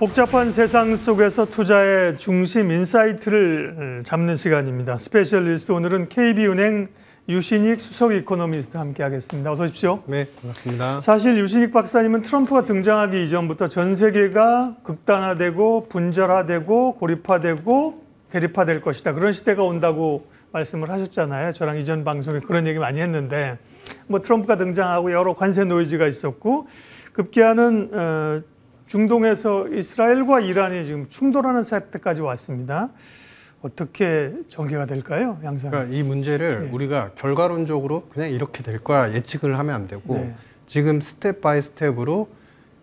복잡한 세상 속에서 투자의 중심 인사이트를 잡는 시간입니다. 스페셜리스트 오늘은 KB은행 유신익 수석 이코노미스트와 함께하겠습니다. 어서 오십시오. 네, 반갑습니다. 사실 유신익 박사님은 트럼프가 등장하기 이전부터 전 세계가 극단화되고 분절화되고 고립화되고 대립화될 것이다. 그런 시대가 온다고 말씀을 하셨잖아요. 저랑 이전 방송에 그런 얘기 많이 했는데 뭐 트럼프가 등장하고 여러 관세 노이즈가 있었고 급기야는 중동에서 이스라엘과 이란이 지금 충돌하는 사태까지 왔습니다. 어떻게 전개가 될까요? 양상. 그러니까 이 문제를 우리가 결과론적으로 그냥 이렇게 될 거야 예측을 하면 안 되고 지금 스텝 바이 스텝으로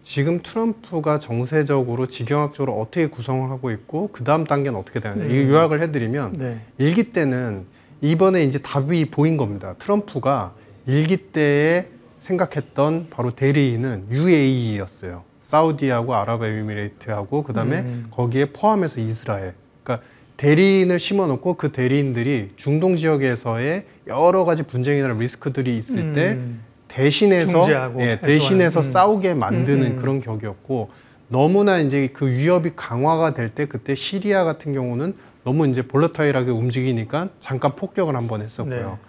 지금 트럼프가 정세적으로 지경학적으로 어떻게 구성을 하고 있고 그 다음 단계는 어떻게 되느냐 이 요약을 해드리면 일기 때는 이번에 이제 답이 보인 겁니다. 트럼프가 일기 때에 생각했던 바로 대리인은 UAE였어요. 사우디하고 아랍에미레이트하고 그다음에 거기에 포함해서 이스라엘. 그러니까 대리인을 심어놓고 그 대리인들이 중동 지역에서의 여러 가지 분쟁이나 리스크들이 있을 때 대신해서 싸우게 만드는 그런 격이었고 너무나 이제 그 위협이 강화가 될 때 그때 시리아 같은 경우는 너무 이제 볼러타일하게 움직이니까 잠깐 폭격을 한번 했었고요.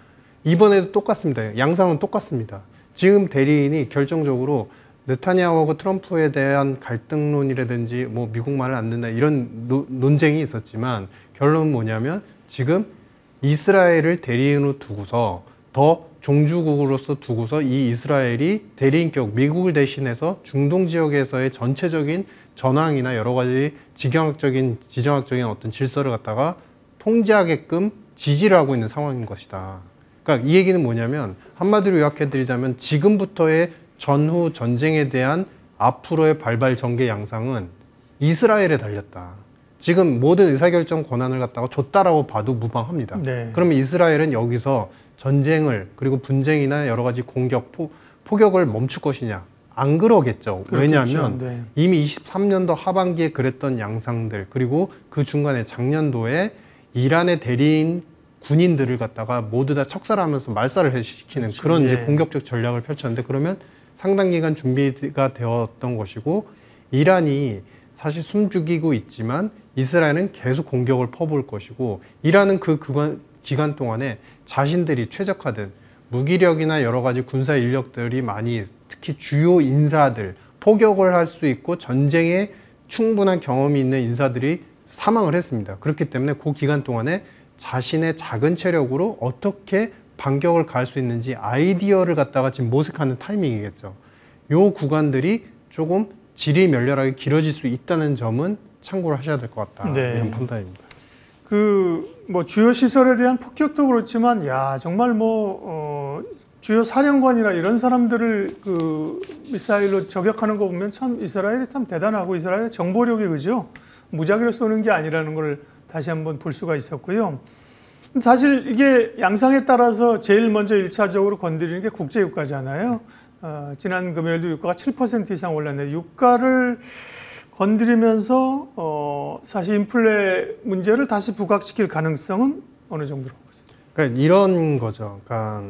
이번에도 똑같습니다. 양상은 똑같습니다. 지금 대리인이 결정적으로 네타냐후하고 트럼프에 대한 갈등론이라든지 뭐 미국 말을 안 듣는다 이런 논쟁이 있었지만 결론은 뭐냐면 지금 이스라엘을 대리인으로 두고서 더 종주국으로서 두고서 이 이스라엘이 대리인격 미국을 대신해서 중동 지역에서의 전체적인 전황이나 여러 가지 지정학적인 어떤 질서를 갖다가 통제하게끔 지지를 하고 있는 상황인 것이다. 그러니까 이 얘기는 뭐냐면 한마디로 요약해드리자면 지금부터의 전후 전쟁에 대한 앞으로의 발발 전개 양상은 이스라엘에 달렸다. 지금 모든 의사결정 권한을 갖다가 줬다라고 봐도 무방합니다. 그러면 이스라엘은 여기서 전쟁을 그리고 분쟁이나 여러 가지 공격, 포격을 멈출 것이냐? 안 그러겠죠. 왜냐하면 이미 23년도 하반기에 그랬던 양상들 그리고 그 중간에 작년도에 이란의 대리인 군인들을 갖다가 모두 다 척살하면서 말살을 시키는 그런 이제 공격적 전략을 펼쳤는데 그러면 상당 기간 준비가 되었던 것이고 이란이 사실 숨죽이고 있지만 이스라엘은 계속 공격을 퍼부을 것이고 이란은 그 기간 동안에 자신들이 최적화된 무기력이나 여러 가지 군사 인력들이 많이 특히 주요 인사들 포격을 할 수 있고 전쟁에 충분한 경험이 있는 인사들이 사망을 했습니다. 그렇기 때문에 그 기간 동안에 자신의 작은 체력으로 어떻게 반격을 가할 수 있는지 아이디어를 갖다가 지금 모색하는 타이밍이겠죠. 요 구간들이 조금 질이 멸렬하게 길어질 수 있다는 점은 참고를 하셔야 될 것 같다. 이런 판단입니다. 뭐 주요 시설에 대한 폭격도 그렇지만 정말 주요 사령관이나 이런 사람들을 미사일로 저격하는 거 보면 참 이스라엘이 참 대단하고 이스라엘의 정보력이 그죠? 무작위로 쏘는 게 아니라는 걸 다시 한번 볼 수가 있었고요. 사실 이게 양상에 따라서 제일 먼저 1차적으로 건드리는 게 국제유가잖아요. 지난 금요일도 유가가 7% 이상 올랐는데 유가를 건드리면서 사실 인플레 문제를 다시 부각시킬 가능성은 어느 정도로 보고 있습니다. 그러니까 이런 거죠. 그러니까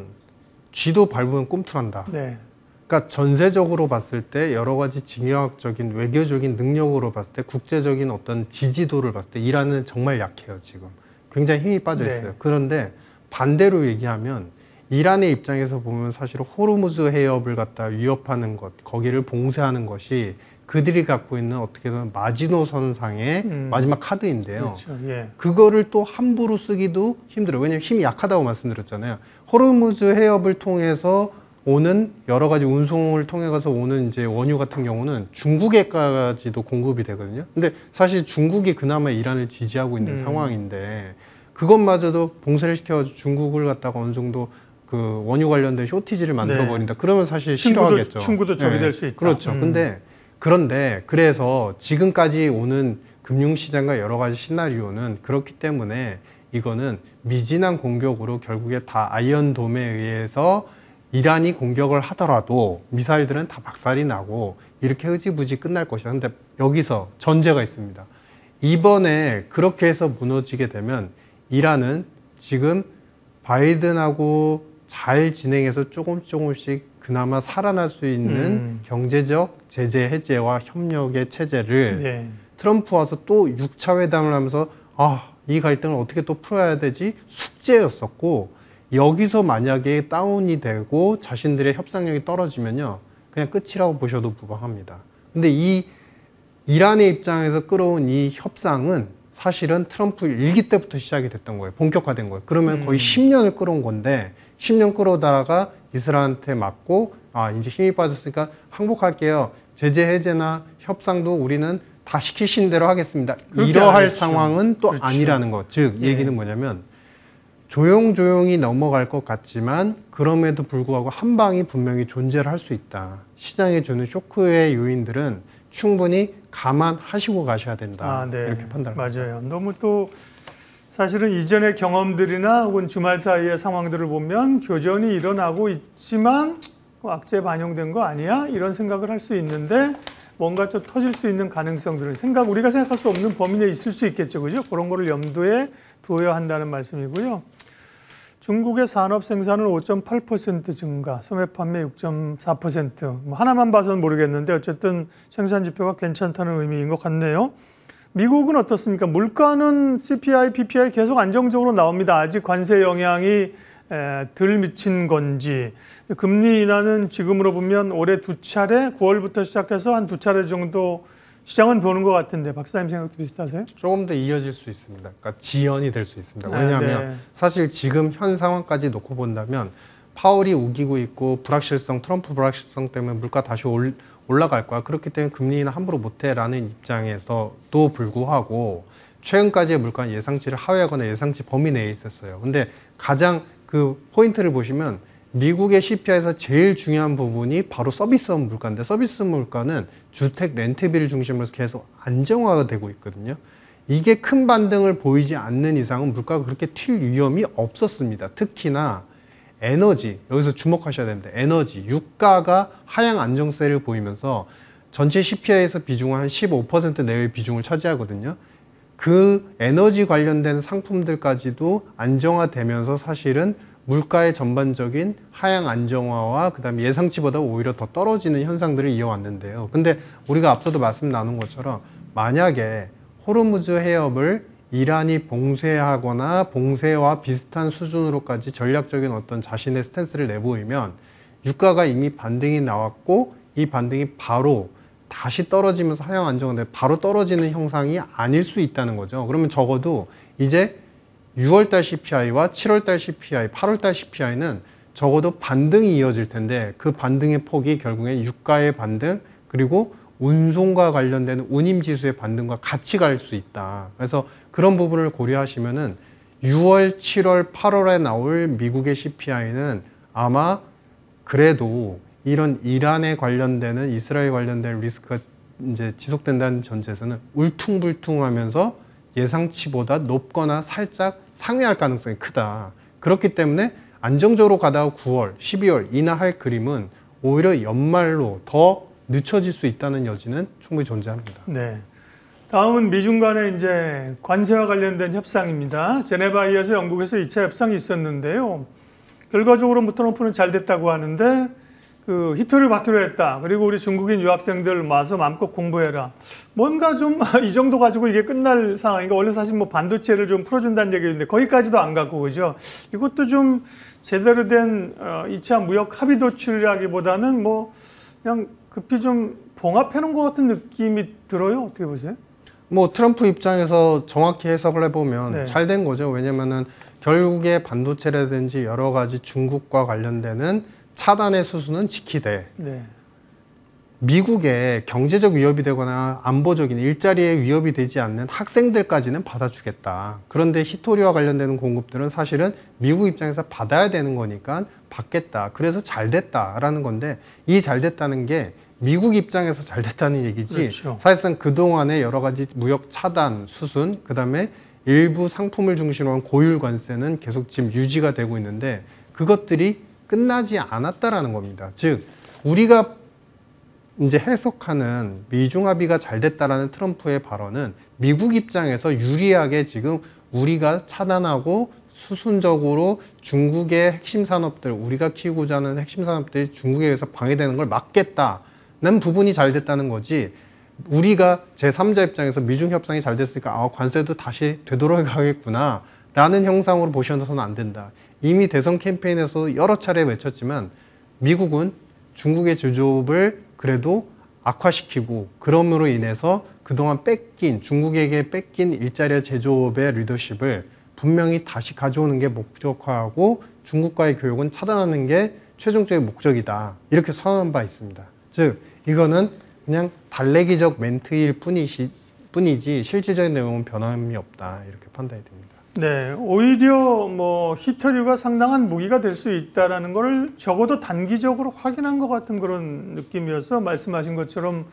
쥐도 밟으면 꿈틀한다. 그러니까 전세적으로 봤을 때 여러 가지 징역적인 외교적인 능력으로 봤을 때 국제적인 어떤 지지도를 봤을 때 이란은 정말 약해요. 지금 굉장히 힘이 빠져 있어요. 그런데 반대로 얘기하면 이란의 입장에서 보면 사실 호르무즈 해협을 갖다 위협하는 것 거기를 봉쇄하는 것이 그들이 갖고 있는 어떻게 보면 마지노선상의 마지막 카드인데요. 그거를 또 함부로 쓰기도 힘들어요. 왜냐하면 힘이 약하다고 말씀드렸잖아요. 호르무즈 해협을 통해서 오는 여러 가지 운송을 통해 가서 오는 이제 원유 같은 경우는 중국에까지도 공급이 되거든요. 근데 사실 중국이 그나마 이란을 지지하고 있는 상황인데 그것마저도 봉쇄를 시켜가지고 중국을 갖다가 어느 정도 그 원유 관련된 쇼티지를 만들어 버린다. 그러면 사실 싫어하겠죠. 친구도 적이 될 수 있다. 그렇죠. 그런데 그래서 지금까지 오는 금융시장과 여러 가지 시나리오는 그렇기 때문에 이거는 미진한 공격으로 결국에 다 아이언돔에 의해서 이란이 공격을 하더라도 미사일들은 다 박살이 나고 이렇게 흐지부지 끝날 것이다. 근데 여기서 전제가 있습니다. 이번에 그렇게 해서 무너지게 되면 이란은 지금 바이든하고 잘 진행해서 조금씩 그나마 살아날 수 있는 경제적 제재 해제와 협력의 체제를 네. 트럼프 와서 또 6차 회담을 하면서 이 갈등을 어떻게 또 풀어야 되지? 숙제였었고, 여기서 만약에 다운이 되고 자신들의 협상력이 떨어지면요, 그냥 끝이라고 보셔도 무방합니다. 근데 이 이란의 입장에서 끌어온 이 협상은 사실은 트럼프 일기 때부터 시작이 됐던 거예요. 본격화된 거예요. 그러면 거의 10년을 끌어온 건데, 10년 끌어오다가 이스라엘한테 맞고, 이제 힘이 빠졌으니까 항복할게요. 제재 해제나 협상도 우리는 다 시키신 대로 하겠습니다. 이러할 상황은 또 그렇죠. 아니라는 것. 즉, 이 얘기는 뭐냐면, 조용조용히 넘어갈 것 같지만 그럼에도 불구하고 한 방이 분명히 존재를 할 수 있다. 시장에 주는 쇼크의 요인들은 충분히 감안하시고 가셔야 된다. 네. 이렇게 판단합니다. 맞아요. 너무 또 사실은 이전의 경험들이나 혹은 주말 사이의 상황들을 보면 교전이 일어나고 있지만 악재에 반영된 거 아니야? 이런 생각을 할 수 있는데 뭔가 또 터질 수 있는 가능성들은 우리가 생각할 수 없는 범위 내에 있을 수 있겠죠. 그죠? 그런 거를 염두에 두어야 한다는 말씀이고요. 중국의 산업 생산은 5.8% 증가, 소매 판매 6.4%. 뭐 하나만 봐서는 모르겠는데 어쨌든 생산 지표가 괜찮다는 의미인 것 같네요. 미국은 어떻습니까? 물가는 CPI, PPI 계속 안정적으로 나옵니다. 아직 관세 영향이 덜 미친 건지. 금리 인하는 지금으로 보면 올해 2차례, 9월부터 시작해서 한 2차례 정도 시장은 보는 것 같은데 박사님 생각도 비슷하세요? 조금 더 이어질 수 있습니다. 그러니까 지연이 될 수 있습니다. 왜냐하면 사실 지금 현 상황까지 놓고 본다면 파월이 우기고 있고 트럼프 불확실성 때문에 물가 다시 올라갈 거야. 그렇기 때문에 금리 인하 함부로 못해라는 입장에서도 불구하고 최근까지의 물가는 예상치를 하회하거나 예상치 범위 내에 있었어요. 근데 가장 그 포인트를 보시면 미국의 CPI에서 제일 중요한 부분이 바로 서비스업 물가인데, 서비스 물가는 주택 렌트비를 중심으로 해서 계속 안정화가 되고 있거든요. 이게 큰 반등을 보이지 않는 이상은 물가가 그렇게 튈 위험이 없었습니다. 특히나 에너지, 여기서 주목하셔야 됩니다. 에너지, 유가가 하향 안정세를 보이면서 전체 CPI에서 비중은 한 15% 내외의 비중을 차지하거든요. 그 에너지 관련된 상품들까지도 안정화되면서 사실은 물가의 전반적인 하향 안정화와 그다음에 예상치보다 오히려 더 떨어지는 현상들을 이어왔는데요. 근데 우리가 앞서도 말씀 나눈 것처럼 만약에 호르무즈 해협을 이란이 봉쇄하거나 봉쇄와 비슷한 수준으로까지 전략적인 어떤 자신의 스탠스를 내보이면 유가가 이미 반등이 나왔고 이 반등이 바로 다시 떨어지면서 하향 안정화돼 바로 떨어지는 형상이 아닐 수 있다는 거죠. 그러면 적어도 이제 6월달 CPI와 7월달 CPI, 8월달 CPI는 적어도 반등이 이어질 텐데 그 반등의 폭이 결국엔 유가의 반등 그리고 운송과 관련된 운임지수의 반등과 같이 갈 수 있다. 그래서 그런 부분을 고려하시면은 6월, 7월, 8월에 나올 미국의 CPI는 아마 그래도 이런 이란에 관련되는 이스라엘 관련된 리스크가 이제 지속된다는 전제에서는 울퉁불퉁하면서 예상치보다 높거나 살짝 상회할 가능성이 크다. 그렇기 때문에 안정적으로 가다가 9월, 12월 인하할 그림은 오히려 연말로 더 늦춰질 수 있다는 여지는 충분히 존재합니다. 네. 다음은 미중 간의 이제 관세와 관련된 협상입니다. 제네바에서 영국에서 2차 협상이 있었는데요. 결과적으로 트럼프는 잘 됐다고 하는데 그 히터를 받기로 했다. 그리고 우리 중국인 유학생들 와서 마음껏 공부해라. 뭔가 좀 이 정도 가지고 이게 끝날 상황이니까 원래 사실 반도체를 좀 풀어준다는 얘기인데 거기까지도 안 갔고 그죠. 이것도 좀 제대로 된 2차 무역 합의 도출이라기보다는 그냥 급히 좀 봉합해놓은 것 같은 느낌이 들어요. 어떻게 보세요? 트럼프 입장에서 정확히 해석을 해보면 네. 잘 된 거죠. 왜냐면은 결국에 반도체라든지 여러 가지 중국과 관련되는 차단의 수순은 지키되 네. 미국에 경제적 위협이 되거나 안보적인 일자리에 위협이 되지 않는 학생들까지는 받아주겠다. 그런데 히토리와 관련되는 공급들은 사실은 미국 입장에서 받아야 되는 거니까 받겠다. 그래서 잘 됐다라는 건데 이 잘 됐다는 게 미국 입장에서 잘 됐다는 얘기지. 그렇죠. 사실상 그동안의 여러 가지 무역 차단 수순 그다음에 일부 상품을 중심으로 한 고율 관세는 계속 지금 유지가 되고 있는데 그것들이 끝나지 않았다라는 겁니다. 즉 우리가 이제 해석하는 미중 합의가 잘 됐다라는 트럼프의 발언은 미국 입장에서 유리하게 지금 우리가 차단하고 수순적으로 중국의 핵심 산업들, 우리가 키우고자 하는 핵심 산업들이 중국에 의해서 방해되는 걸 막겠다는 부분이 잘 됐다는 거지. 우리가 제3자 입장에서 미중 협상이 잘 됐으니까 관세도 다시 되돌아가겠구나 라는 형상으로 보셔서는 안 된다. 이미 대선 캠페인에서 여러 차례 외쳤지만 미국은 중국의 제조업을 그래도 악화시키고 그럼으로 인해서 그동안 중국에게 뺏긴 일자리와 제조업의 리더십을 분명히 다시 가져오는 게 목적화하고 중국과의 교역은 차단하는 게 최종적인 목적이다. 이렇게 선언한 바 있습니다. 즉 이거는 그냥 달래기적 멘트일 뿐이지 실질적인 내용은 변함이 없다. 이렇게 판단이 됩니다. 네, 오히려 뭐 히터류가 상당한 무기가 될 수 있다라는 걸 적어도 단기적으로 확인한 것 같은 그런 느낌이어서 말씀하신 것처럼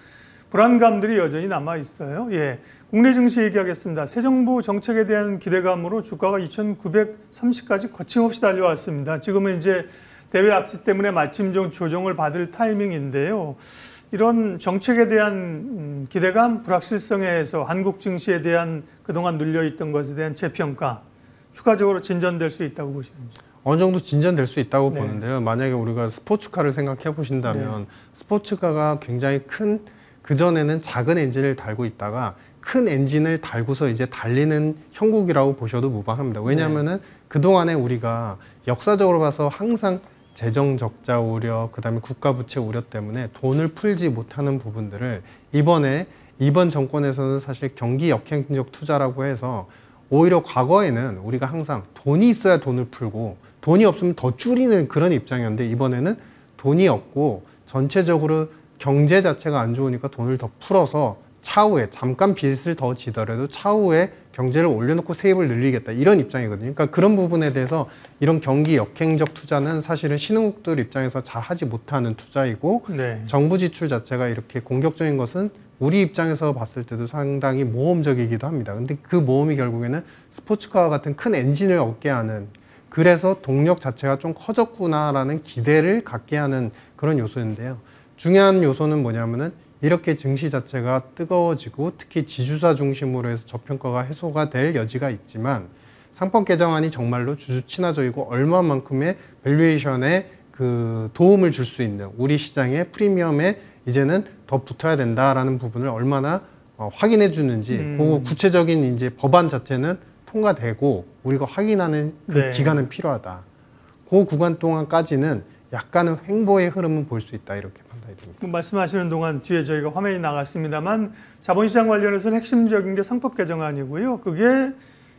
불안감들이 여전히 남아 있어요. 예, 국내 증시 얘기하겠습니다. 새 정부 정책에 대한 기대감으로 주가가 2,930까지 거침없이 달려왔습니다. 지금은 이제 대외 압수 때문에 마침 좀 조정을 받을 타이밍인데요. 이런 정책에 대한 기대감, 불확실성에 의해서 한국 증시에 대한 그동안 눌려있던 것에 대한 재평가, 추가적으로 진전될 수 있다고 보시는지? 어느 정도 진전될 수 있다고 네. 보는데요. 만약에 우리가 스포츠카를 생각해 보신다면 스포츠카가 굉장히 큰, 그전에는 작은 엔진을 달고 있다가 큰 엔진을 달고서 이제 달리는 형국이라고 보셔도 무방합니다. 왜냐하면은 그동안에 우리가 역사적으로 봐서 항상 재정 적자 우려, 그 다음에 국가 부채 우려 때문에 돈을 풀지 못하는 부분들을 이번 정권에서는 사실 경기 역행적 투자라고 해서 오히려 과거에는 우리가 항상 돈이 있어야 돈을 풀고 돈이 없으면 더 줄이는 그런 입장이었는데 이번에는 돈이 없고 전체적으로 경제 자체가 안 좋으니까 돈을 더 풀어서 차후에 잠깐 빚을 더 지더라도 차후에 경제를 올려놓고 세입을 늘리겠다 이런 입장이거든요. 그러니까 그런 부분에 대해서 이런 경기 역행적 투자는 사실은 신흥국들 입장에서 잘 하지 못하는 투자이고 정부 지출 자체가 이렇게 공격적인 것은 우리 입장에서 봤을 때도 상당히 모험적이기도 합니다. 근데 그 모험이 결국에는 스포츠카와 같은 큰 엔진을 얻게 하는, 그래서 동력 자체가 좀 커졌구나라는 기대를 갖게 하는 그런 요소인데요. 중요한 요소는 뭐냐면은 이렇게 증시 자체가 뜨거워지고 특히 지주사 중심으로 해서 저평가가 해소가 될 여지가 있지만 상법 개정안이 정말로 주주 친화적이고 얼마만큼의 밸류에이션에 그 도움을 줄 수 있는, 우리 시장의 프리미엄에 이제는 더 붙어야 된다라는 부분을 얼마나 확인해 주는지 그 구체적인 이제 법안 자체는 통과되고 우리가 확인하는 그 기간은 필요하다. 그 구간 동안까지는 약간은 횡보의 흐름은 볼 수 있다, 이렇게 판단이 됩니다. 말씀하시는 동안 뒤에 저희가 화면이 나갔습니다만 자본시장 관련해서는 핵심적인 게 상법 개정안이고요. 그게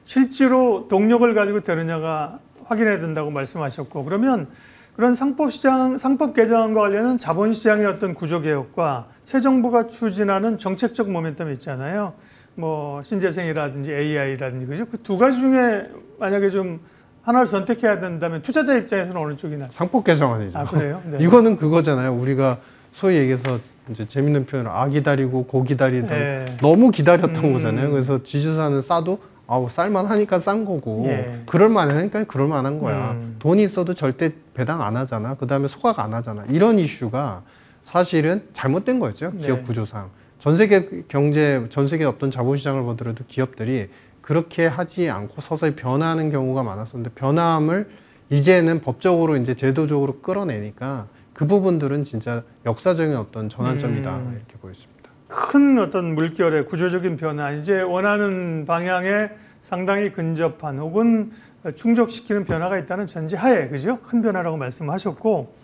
실제로 동력을 가지고 되느냐가 확인해야 된다고 말씀하셨고, 그러면 그런 상법 개정안과 관련은 자본시장의 어떤 구조개혁과 새 정부가 추진하는 정책적 모멘텀이 있잖아요. 뭐 신재생이라든지 AI라든지, 그죠? 그 두 가지 중에 만약에 좀 하나를 선택해야 된다면 투자자 입장에서는 어느 쪽이 낫죠? 상법 개정안이죠. 아, 그래요? 네. 이거는 그거잖아요. 우리가 소위 얘기해서 이제 재밌는 표현을 기다리고 고 기다리던 너무 기다렸던 거잖아요. 그래서 지주사는 싸도 쌀만하니까 싼 거고 그럴만하니까 그럴만한 거야. 돈이 있어도 절대 배당 안 하잖아. 그 다음에 소각 안 하잖아. 이런 이슈가 사실은 잘못된 거였죠. 기업 구조상. 전 세계 경제, 전 세계 어떤 자본시장을 보더라도 기업들이 그렇게 하지 않고 서서히 변화하는 경우가 많았었는데 변화함을 이제는 법적으로 이제 제도적으로 끌어내니까 그 부분들은 진짜 역사적인 어떤 전환점이다, 이렇게 보였습니다. 큰 어떤 물결의 구조적인 변화, 이제 원하는 방향에 상당히 근접한 혹은 충족시키는 변화가 있다는 전제하에, 그죠? 큰 변화라고 말씀하셨고,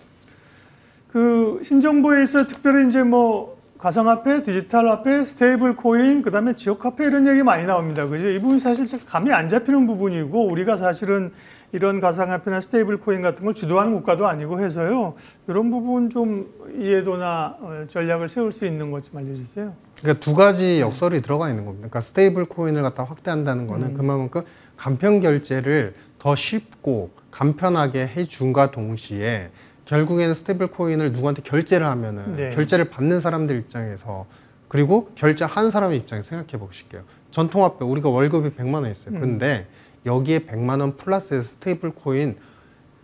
그 신정부에 있어 특별히 이제 뭐 가상화폐, 디지털화폐, 스테이블 코인, 그 다음에 지역화폐 이런 얘기 많이 나옵니다. 그죠? 이 부분이 사실 감이 안 잡히는 부분이고, 우리가 사실은 이런 가상화폐나 스테이블 코인 같은 걸 주도하는 국가도 아니고 해서요. 이런 부분 좀 이해도나 전략을 세울 수 있는 것 좀 알려주세요. 그러니까 두 가지 역설이 들어가 있는 겁니다. 그러니까 스테이블 코인을 갖다 확대한다는 거는 그만큼 간편 결제를 더 쉽고 간편하게 해준과 동시에 결국에는 스테이블 코인을 누구한테 결제를 하면은 결제를 받는 사람들 입장에서, 그리고 결제한 사람의 입장에서 생각해 보실게요. 전통화폐 우리가 월급이 100만 원 있어요. 근데 여기에 100만 원 플러스 스테이블 코인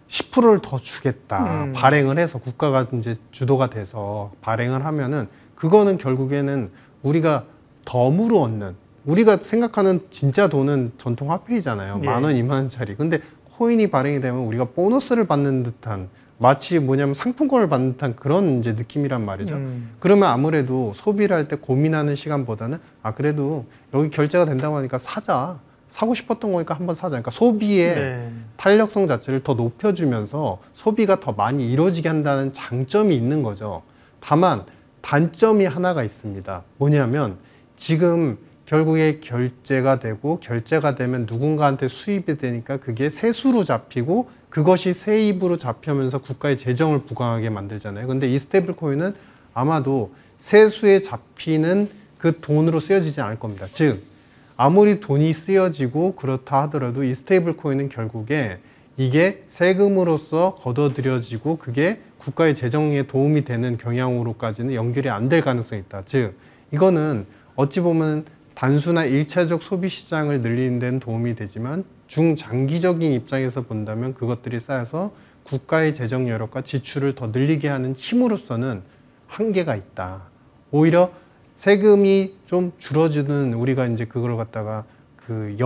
10%를 더 주겠다. 발행을 해서 국가가 이제 주도가 돼서 발행을 하면은 그거는 결국에는 우리가 덤으로 얻는, 우리가 생각하는 진짜 돈은 전통 화폐이잖아요. 예. 10,000원, 20,000원짜리. 근데 코인이 발행이 되면 우리가 보너스를 받는 듯한 마치 뭐냐면 상품권을 받는 듯한 그런 이제 느낌이란 말이죠. 그러면 아무래도 소비를 할 때 고민하는 시간보다는 그래도 여기 결제가 된다고 하니까 사자. 사고 싶었던 거니까 한번 사자. 그러니까 소비의 네. 탄력성 자체를 더 높여주면서 소비가 더 많이 이루어지게 한다는 장점이 있는 거죠. 다만 단점이 하나가 있습니다. 뭐냐면 지금 결국에 결제가 되고 결제가 되면 누군가한테 수입이 되니까 그게 세수로 잡히고 그것이 세입으로 잡히면서 국가의 재정을 부강하게 만들잖아요. 근데 이 스테이블 코인은 아마도 세수에 잡히는 그 돈으로 쓰여지지 않을 겁니다. 즉 아무리 돈이 쓰여지고 그렇다 하더라도 이 스테이블 코인은 결국에 이게 세금으로서 걷어들여지고 그게 국가의 재정에 도움이 되는 경향으로까지는 연결이 안 될 가능성이 있다. 즉 이거는 어찌 보면 단순한 일차적 소비 시장을 늘리는 데는 도움이 되지만 중장기적인 입장에서 본다면 그것들이 쌓여서 국가의 재정 여력과 지출을 더 늘리게 하는 힘으로서는 한계가 있다. 오히려 세금이 좀 줄어지는 우리가 이제 그걸 갖다가 그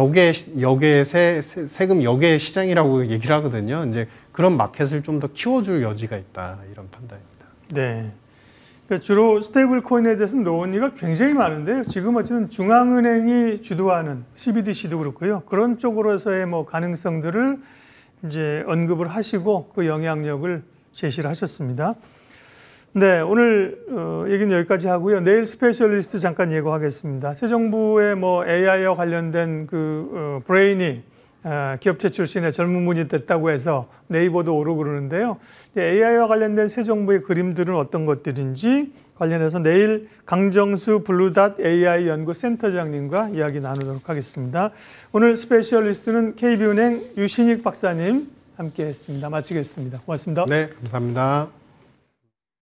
세금 역의 시장이라고 얘기를 하거든요. 이제 그런 마켓을 좀 더 키워줄 여지가 있다. 이런 판단입니다. 네. 그러니까 주로 스테이블 코인에 대해서 논의가 굉장히 많은데요. 지금 어쨌든 중앙은행이 주도하는 CBDC도 그렇고요. 그런 쪽으로서의 뭐 가능성들을 이제 언급을 하시고 그 영향력을 제시를 하셨습니다. 네, 오늘 얘기는 여기까지 하고요. 내일 스페셜리스트 잠깐 예고하겠습니다. 새 정부의 뭐 AI와 관련된 그 브레인이 기업체 출신의 젊은 분이 됐다고 해서 네이버도 오르고 그러는데요. AI와 관련된 새 정부의 그림들은 어떤 것들인지 관련해서 내일 강정수 블루닷 AI 연구센터장님과 이야기 나누도록 하겠습니다. 오늘 스페셜리스트는 KB은행 유신익 박사님 함께했습니다. 마치겠습니다. 고맙습니다. 네, 감사합니다.